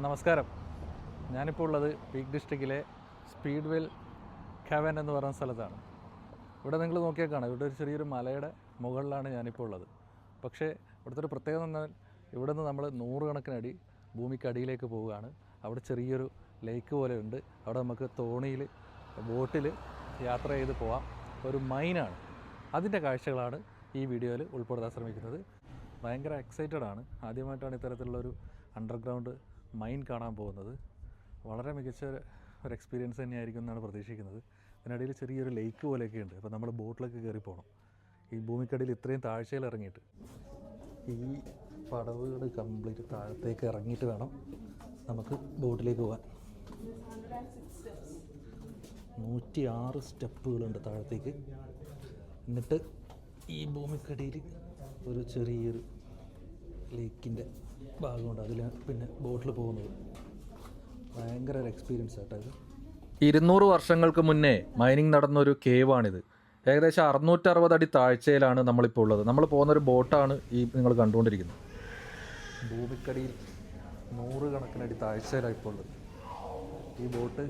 നമസ്കാരം. ഞാനിപ്പോൾ ഉള്ളത് പീക്ക് ഡിസ്ട്രിക്റ്റിലെ സ്പീഡ്വെൽ കാവൻ എന്ന് പറയുന്ന സ്ഥലത്താണ്. ഇവിടെ നിങ്ങൾ നോക്കിയാൽ കാണാം, ഇവിടെ ഒരു ചെറിയൊരു മലയുടെ മുകളിലാണ് ഞാനിപ്പോൾ ഉള്ളത്. പക്ഷേ ഇവിടുത്തെ ഒരു പ്രത്യേകത എന്ന് പറഞ്ഞാൽ ഇവിടെ നിന്ന് നമ്മൾ 100 കണക്കിന് അടി ഭൂമിക്കടിയിലേക്ക് പോവുകയാണ്. അവിടെ ചെറിയൊരു ലേക്ക് പോലെ ഉണ്ട്. അവിടെ നമുക്ക് തോണിയിൽ ബോട്ടിൽ യാത്ര ചെയ്ത് പോവാം. ഒരു മൈനാണ്. അതിൻ്റെ കാഴ്ചകളാണ് ഈ വീഡിയോയിൽ ഉൾപ്പെടുത്താൻ ശ്രമിക്കുന്നത്. ഭയങ്കര എക്സൈറ്റഡ് ആണ്. ആദ്യമായിട്ടാണ് ഇത്തരത്തിലുള്ളൊരു അണ്ടർഗ്രൗണ്ട് മൈൻ കാണാൻ പോകുന്നത്. വളരെ മികച്ച ഒരു എക്സ്പീരിയൻസ് തന്നെയായിരിക്കും എന്നാണ് പ്രതീക്ഷിക്കുന്നത്. അതിനിടയിൽ ചെറിയൊരു ലേക്ക് പോലെയൊക്കെ ഉണ്ട്. അപ്പോൾ നമ്മൾ ബോട്ടിലൊക്കെ കയറി പോകണം. ഈ ഭൂമിക്കടിയിൽ ഇത്രയും താഴ്ചയിൽ ഇറങ്ങിയിട്ട് ഈ പടവുകൾ കംപ്ലീറ്റ് താഴത്തേക്ക് ഇറങ്ങിയിട്ട് വേണം നമുക്ക് ബോട്ടിലേക്ക് പോകാൻ. 106 സ്റ്റെപ്പുകളുണ്ട് താഴത്തേക്ക്. എന്നിട്ട് ഈ ഭൂമിക്കടിയിൽ ഒരു ചെറിയൊരു ലേക്കിൻ്റെ ഭാഗമുണ്ട്. അതിൽ പിന്നെ ബോട്ടിൽ പോകുന്നത് ഭയങ്കര ഒരു എക്സ്പീരിയൻസ് ആട്ടോ ഇത്. 200 വർഷങ്ങൾക്ക് മുന്നേ മൈനിങ് നടന്നൊരു കേവാണിത്. ഏകദേശം 660 അടി താഴ്ചയിലാണ് നമ്മളിപ്പോൾ ഉള്ളത്. നമ്മൾ പോകുന്നൊരു ബോട്ടാണ് ഈ നിങ്ങൾ കണ്ടുകൊണ്ടിരിക്കുന്നത്. ഭൂമിക്കടിയിൽ 100 കണക്കിനടി താഴ്ചയിലാണ് ഇപ്പോൾ ഉള്ളത് ഈ ബോട്ട്.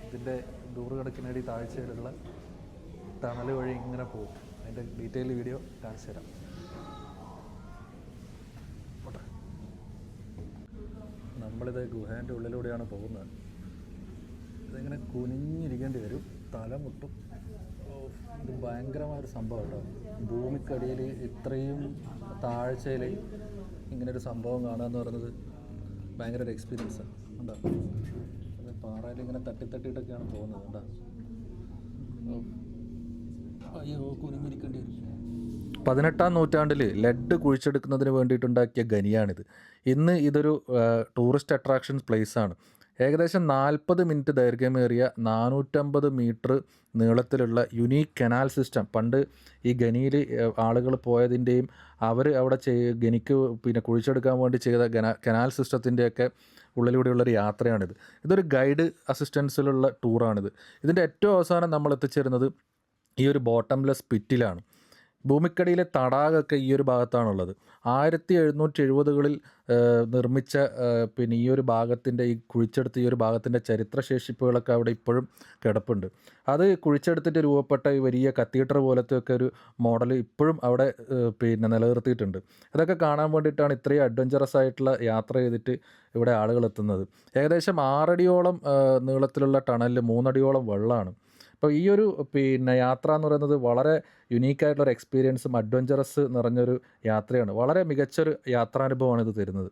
ഇതിൻ്റെ 100 കണക്കിനടി താഴ്ചയിലുള്ള ടണൽ വഴി ഇങ്ങനെ പോകും. അതിൻ്റെ ഡീറ്റെയിൽ വീഡിയോ കാണിച്ചു തരാം. നമ്മളിത് ഗുഹേൻ്റെ ഉള്ളിലൂടെയാണ് പോകുന്നത്. ഇതിങ്ങനെ കുനിഞ്ഞിരിക്കേണ്ടി വരും, തല മുട്ടും. ഇത് ഭയങ്കരമായൊരു സംഭവം കേട്ടോ. ഭൂമിക്കടിയിൽ ഇത്രയും താഴ്ചയിൽ ഇങ്ങനൊരു സംഭവം കാണുക എന്ന് പറയുന്നത് ഭയങ്കര ഒരു എക്സ്പീരിയൻസാണ്. ഉണ്ടോ? അത് പാറയിൽ ഇങ്ങനെ തട്ടിത്തട്ടിയിട്ടൊക്കെയാണ് പോകുന്നത്. ഉണ്ടോ? അയ്യോ, കുനിഞ്ഞിരിക്കേണ്ടി വരും. 18-ാം നൂറ്റാണ്ടിൽ ലെഡ് കുഴിച്ചെടുക്കുന്നതിന് വേണ്ടിയിട്ടുണ്ടാക്കിയ ഖനിയാണിത്. ഇന്ന് ഇതൊരു ടൂറിസ്റ്റ് അട്രാക്ഷൻ പ്ലേസാണ്. ഏകദേശം 40 മിനിറ്റ് ദൈർഘ്യമേറിയ 450 മീറ്റർ നീളത്തിലുള്ള യുണീക്ക് കനാൽ സിസ്റ്റം. പണ്ട് ഈ ഖനിയിൽ ആളുകൾ പോയതിൻ്റെയും അവർ അവിടെ ഖനിക്ക് പിന്നെ കുഴിച്ചെടുക്കാൻ വേണ്ടി ചെയ്ത കനാൽ സിസ്റ്റത്തിൻ്റെയൊക്കെ ഉള്ളിലൂടെയുള്ളൊരു യാത്രയാണിത്. ഇതൊരു ഗൈഡ് അസിസ്റ്റൻസിലുള്ള ടൂറാണിത്. ഇതിൻ്റെ ഏറ്റവും അവസാനം നമ്മൾ എത്തിച്ചേരുന്നത് ഈ ഒരു ബോട്ടംലെസ് പിറ്റിലാണ്. ഭൂമിക്കടിയിലെ തടാകമൊക്കെ ഈ ഒരു ഭാഗത്താണുള്ളത്. 1770കളിൽ നിർമ്മിച്ച പിന്നെ ഈ ഒരു ഭാഗത്തിൻ്റെ ഈ കുഴിച്ചെടുത്ത ഈ ഒരു ഭാഗത്തിൻ്റെ ചരിത്രശേഷിപ്പുകളൊക്കെ അവിടെ ഇപ്പോഴും കിടപ്പുണ്ട്. അത് കുഴിച്ചെടുത്തിട്ട് രൂപപ്പെട്ട ഈ വലിയ കത്തീഡ്രൽ പോലത്തെ ഒക്കെ ഒരു മോഡൽ ഇപ്പോഴും അവിടെ പിന്നെ നിലനിർത്തിയിട്ടുണ്ട്. അതൊക്കെ കാണാൻ വേണ്ടിയിട്ടാണ് ഇത്രയും അഡ്വഞ്ചറസ് ആയിട്ടുള്ള യാത്ര ചെയ്തിട്ട് ഇവിടെ ആളുകൾ എത്തുന്നത്. ഏകദേശം 6 അടിയോളം നീളത്തിലുള്ള ടണലിൽ 3 അടിയോളം വെള്ളമാണ്. അപ്പോൾ ഈ ഒരു പിന്നെ യാത്ര എന്ന് പറയുന്നത് വളരെ യുണീക്കായിട്ടുള്ളൊരു എക്സ്പീരിയൻസും അഡ്വഞ്ചറസ് നിറഞ്ഞൊരു യാത്രയാണ്. വളരെ മികച്ചൊരു യാത്രാനുഭവമാണ് ഇത് തരുന്നത്.